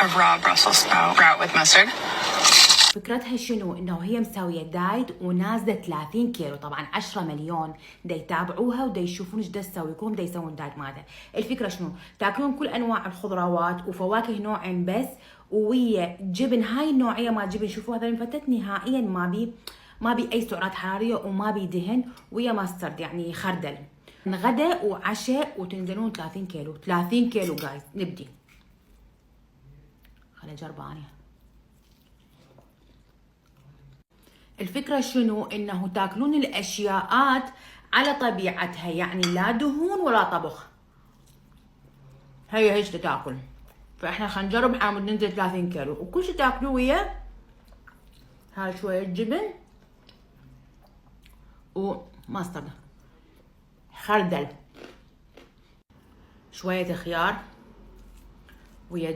of raw Brussels sprout with mustard. فكرتها شنو؟ انه هي مساويه دايت ونازله 30 كيلو، طبعا 10 مليون دا يتابعوها ودا يشوفون ايش دا تسوي، كلهم دا يسوون دايت مالها. الفكره شنو؟ تاكلون كل انواع الخضروات وفواكه نوعين بس، ويا جبن. هاي النوعيه ما جبن شوفوا هذا المفتت نهائيا ما بي اي سعرات حراريه وما بي دهن، ويا ماسترد يعني خردل. غدا وعشاء وتنزلون 30 كيلو. 30 كيلو جايز. نبدي. خليني اجرب اني. الفكرة شنو؟ انه تاكلون الاشياءات على طبيعتها، يعني لا دهون ولا طبخ. هي هيك تاكل. فاحنا خلينا نجرب حامد ننزل 30 كيلو وكل شيء تاكلوه ويا هاي شوية جبن وماسترد، خردل، شوية خيار ويا